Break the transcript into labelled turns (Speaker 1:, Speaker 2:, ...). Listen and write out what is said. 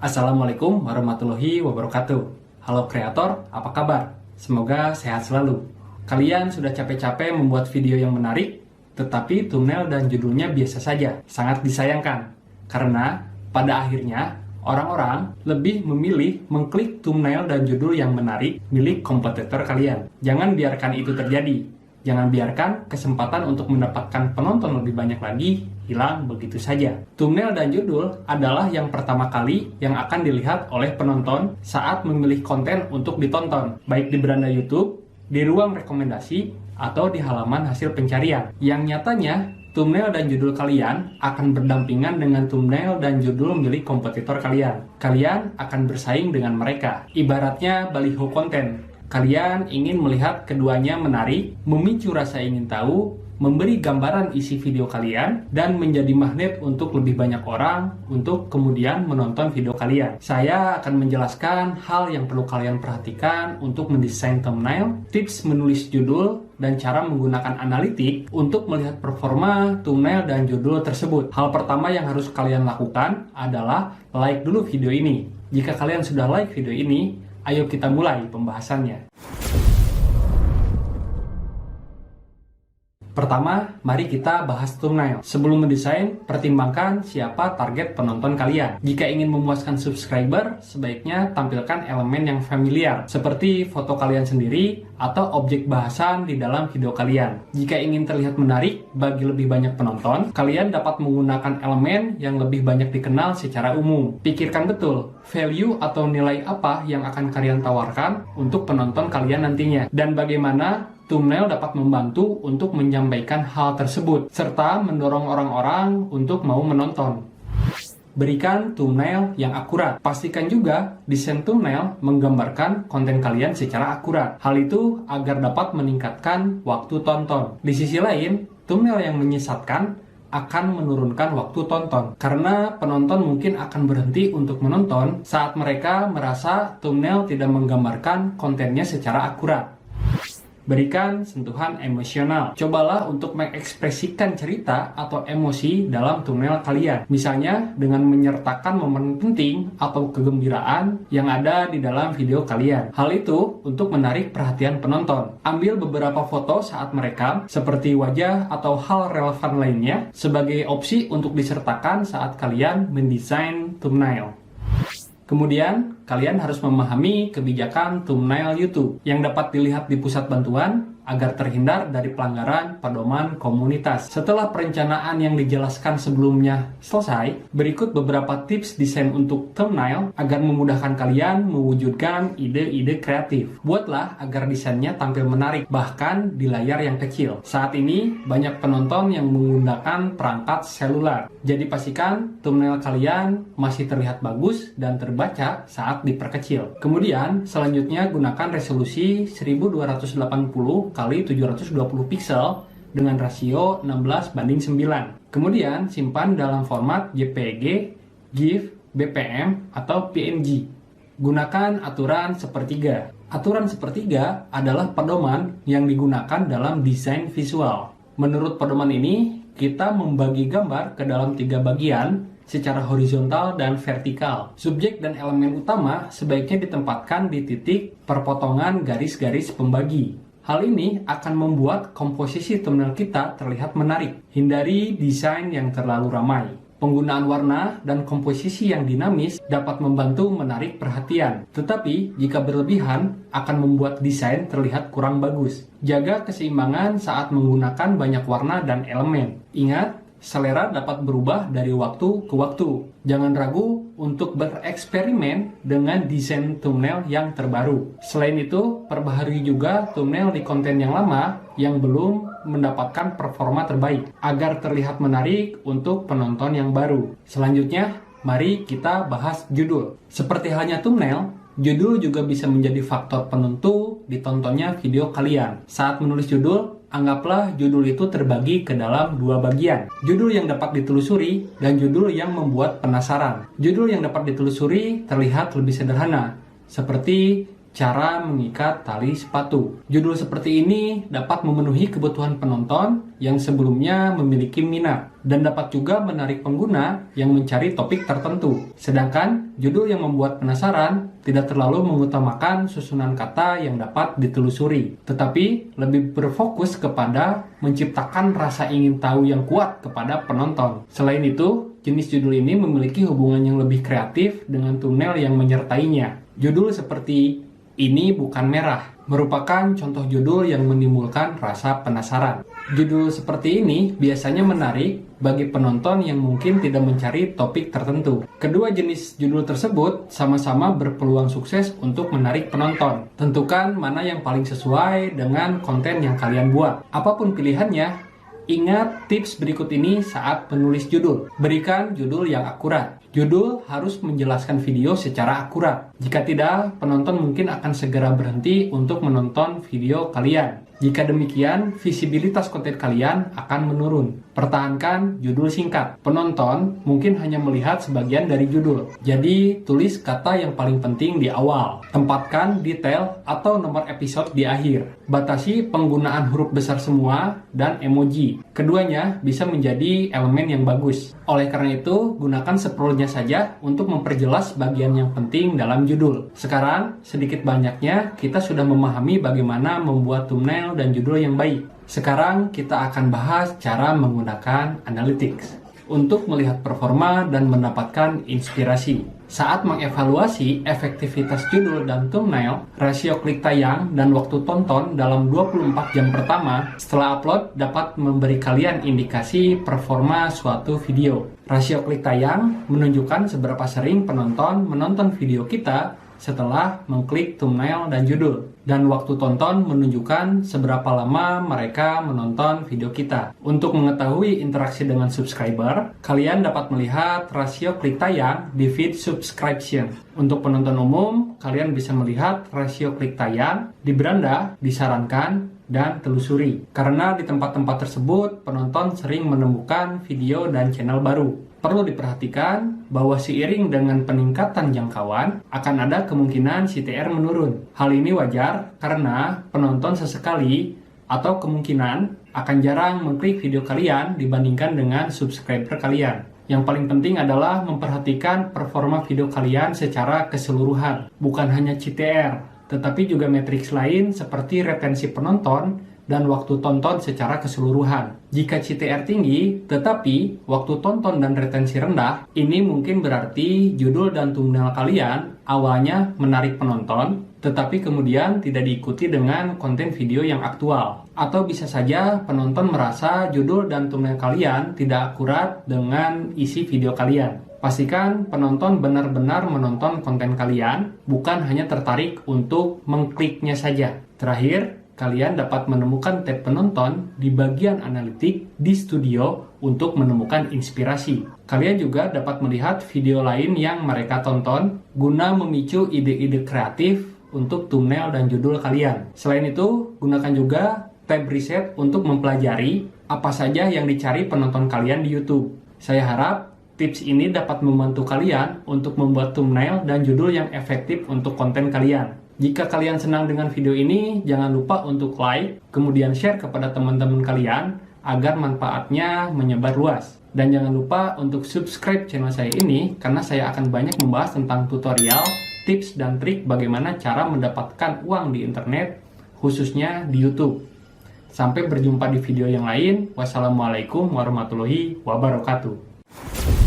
Speaker 1: Assalamualaikum warahmatullahi wabarakatuh. Halo kreator, apa kabar? Semoga sehat selalu. Kalian sudah capek-capek membuat video yang menarik, tetapi thumbnail dan judulnya biasa saja. Sangat disayangkan, karena pada akhirnya orang-orang lebih memilih mengklik thumbnail dan judul yang menarik milik kompetitor kalian. Jangan biarkan itu terjadi. Jangan biarkan kesempatan untuk mendapatkan penonton lebih banyak lagi hilang begitu saja. Thumbnail dan judul adalah yang pertama kali yang akan dilihat oleh penonton saat memilih konten untuk ditonton, baik di beranda YouTube, di ruang rekomendasi, atau di halaman hasil pencarian. Yang nyatanya, thumbnail dan judul kalian akan berdampingan dengan thumbnail dan judul milik kompetitor kalian. Kalian akan bersaing dengan mereka. Ibaratnya baliho konten. Kalian ingin melihat keduanya menarik, memicu rasa ingin tahu, memberi gambaran isi video kalian, dan menjadi magnet untuk lebih banyak orang untuk kemudian menonton video kalian. Saya akan menjelaskan hal yang perlu kalian perhatikan untuk mendesain thumbnail, tips menulis judul, dan cara menggunakan analitik untuk melihat performa thumbnail dan judul tersebut. Hal pertama yang harus kalian lakukan adalah like dulu video ini. Jika kalian sudah like video ini, ayo kita mulai pembahasannya. Pertama, mari kita bahas thumbnail. Sebelum mendesain, pertimbangkan siapa target penonton kalian. Jika ingin memuaskan subscriber, sebaiknya tampilkan elemen yang familiar, seperti foto kalian sendiri atau objek bahasan di dalam video kalian. Jika ingin terlihat menarik bagi lebih banyak penonton, kalian dapat menggunakan elemen yang lebih banyak dikenal secara umum. Pikirkan betul, value atau nilai apa yang akan kalian tawarkan untuk penonton kalian nantinya, dan bagaimana thumbnail dapat membantu untuk menyampaikan hal tersebut, serta mendorong orang-orang untuk mau menonton. Berikan thumbnail yang akurat. Pastikan juga desain thumbnail menggambarkan konten kalian secara akurat. Hal itu agar dapat meningkatkan waktu tonton. Di sisi lain, thumbnail yang menyesatkan akan menurunkan waktu tonton, karena penonton mungkin akan berhenti untuk menonton saat mereka merasa thumbnail tidak menggambarkan kontennya secara akurat. Berikan sentuhan emosional. Cobalah untuk mengekspresikan cerita atau emosi dalam thumbnail kalian. Misalnya dengan menyertakan momen penting atau kegembiraan yang ada di dalam video kalian. Hal itu untuk menarik perhatian penonton. Ambil beberapa foto saat merekam, seperti wajah atau hal relevan lainnya, sebagai opsi untuk disertakan saat kalian mendesain thumbnail. Kemudian, kalian harus memahami kebijakan thumbnail YouTube yang dapat dilihat di pusat bantuan agar terhindar dari pelanggaran pedoman komunitas. Setelah perencanaan yang dijelaskan sebelumnya selesai, berikut beberapa tips desain untuk thumbnail agar memudahkan kalian mewujudkan ide-ide kreatif. Buatlah agar desainnya tampil menarik, bahkan di layar yang kecil. Saat ini, banyak penonton yang menggunakan perangkat selular. Jadi pastikan thumbnail kalian masih terlihat bagus dan terbaca saat diperkecil. Kemudian, selanjutnya gunakan resolusi 1280 x 720 pixel dengan rasio 16:9. Kemudian simpan dalam format JPG, GIF, BPM, atau PNG. Gunakan aturan sepertiga. Aturan sepertiga adalah pedoman yang digunakan dalam desain visual. Menurut pedoman ini, kita membagi gambar ke dalam 3 bagian secara horizontal dan vertikal. Subjek dan elemen utama sebaiknya ditempatkan di titik perpotongan garis-garis pembagi. Hal ini akan membuat komposisi thumbnail kita terlihat menarik. Hindari desain yang terlalu ramai. Penggunaan warna dan komposisi yang dinamis dapat membantu menarik perhatian. Tetapi, jika berlebihan, akan membuat desain terlihat kurang bagus. Jaga keseimbangan saat menggunakan banyak warna dan elemen. Ingat, selera dapat berubah dari waktu ke waktu. Jangan ragu untuk bereksperimen dengan desain thumbnail yang terbaru. Selain itu, perbaharui juga thumbnail di konten yang lama yang belum mendapatkan performa terbaik, agar terlihat menarik untuk penonton yang baru. Selanjutnya, mari kita bahas judul. Seperti halnya thumbnail, judul juga bisa menjadi faktor penentu ditontonnya video kalian. Saat menulis judul, anggaplah judul itu terbagi ke dalam 2 bagian. Judul yang dapat ditelusuri dan judul yang membuat penasaran. Judul yang dapat ditelusuri terlihat lebih sederhana, seperti Cara mengikat tali sepatu. Judul seperti ini dapat memenuhi kebutuhan penonton yang sebelumnya memiliki minat dan dapat juga menarik pengguna yang mencari topik tertentu. Sedangkan judul yang membuat penasaran tidak terlalu mengutamakan susunan kata yang dapat ditelusuri, tetapi lebih berfokus kepada menciptakan rasa ingin tahu yang kuat kepada penonton. Selain itu, jenis judul ini memiliki hubungan yang lebih kreatif dengan thumbnail yang menyertainya. Judul seperti "Ini Bukan Merah" merupakan contoh judul yang menimbulkan rasa penasaran. Judul seperti ini biasanya menarik bagi penonton yang mungkin tidak mencari topik tertentu. Kedua jenis judul tersebut sama-sama berpeluang sukses untuk menarik penonton. Tentukan mana yang paling sesuai dengan konten yang kalian buat. Apapun pilihannya, ingat tips berikut ini saat menulis judul. Berikan judul yang akurat. Judul harus menjelaskan video secara akurat. Jika tidak, penonton mungkin akan segera berhenti untuk menonton video kalian. Jika demikian, visibilitas konten kalian akan menurun. Pertahankan judul singkat. Penonton mungkin hanya melihat sebagian dari judul. Jadi, tulis kata yang paling penting di awal. Tempatkan detail atau nomor episode di akhir. Batasi penggunaan huruf besar semua dan emoji. Keduanya bisa menjadi elemen yang bagus. Oleh karena itu, gunakan seperlunya saja untuk memperjelas bagian yang penting dalam judul. Sekarang, sedikit banyaknya kita sudah memahami bagaimana membuat thumbnail dan judul yang baik. Sekarang kita akan bahas cara menggunakan analytics untuk melihat performa dan mendapatkan inspirasi. Saat mengevaluasi efektivitas judul dan thumbnail, rasio klik tayang dan waktu tonton dalam 24 jam pertama setelah upload dapat memberi kalian indikasi performa suatu video. Rasio klik tayang menunjukkan seberapa sering penonton menonton video kita setelah mengklik thumbnail dan judul. Dan waktu tonton menunjukkan seberapa lama mereka menonton video kita. Untuk mengetahui interaksi dengan subscriber, kalian dapat melihat rasio klik tayang di feed subscription. Untuk penonton umum, kalian bisa melihat rasio klik tayang di beranda, disarankan, dan telusuri. Karena di tempat-tempat tersebut, penonton sering menemukan video dan channel baru. Perlu diperhatikan bahwa seiring dengan peningkatan jangkauan, akan ada kemungkinan CTR menurun. Hal ini wajar karena penonton sesekali atau kemungkinan akan jarang mengklik video kalian dibandingkan dengan subscriber kalian. Yang paling penting adalah memperhatikan performa video kalian secara keseluruhan, bukan hanya CTR, tetapi juga matriks lain seperti retensi penonton dan waktu tonton secara keseluruhan. Jika CTR tinggi, tetapi waktu tonton dan retensi rendah, ini mungkin berarti judul dan thumbnail kalian awalnya menarik penonton, tetapi kemudian tidak diikuti dengan konten video yang aktual. Atau bisa saja penonton merasa judul dan thumbnail kalian tidak akurat dengan isi video kalian. Pastikan penonton benar-benar menonton konten kalian, bukan hanya tertarik untuk mengkliknya saja. Terakhir, kalian dapat menemukan tab penonton di bagian analitik di studio untuk menemukan inspirasi. Kalian juga dapat melihat video lain yang mereka tonton guna memicu ide-ide kreatif untuk thumbnail dan judul kalian. Selain itu, gunakan juga tab riset untuk mempelajari apa saja yang dicari penonton kalian di YouTube. Saya harap tips ini dapat membantu kalian untuk membuat thumbnail dan judul yang efektif untuk konten kalian. Jika kalian senang dengan video ini, jangan lupa untuk like, kemudian share kepada teman-teman kalian agar manfaatnya menyebar luas. Dan jangan lupa untuk subscribe channel saya ini karena saya akan banyak membahas tentang tutorial, tips, dan trik bagaimana cara mendapatkan uang di internet, khususnya di YouTube. Sampai berjumpa di video yang lain. Wassalamualaikum warahmatullahi wabarakatuh.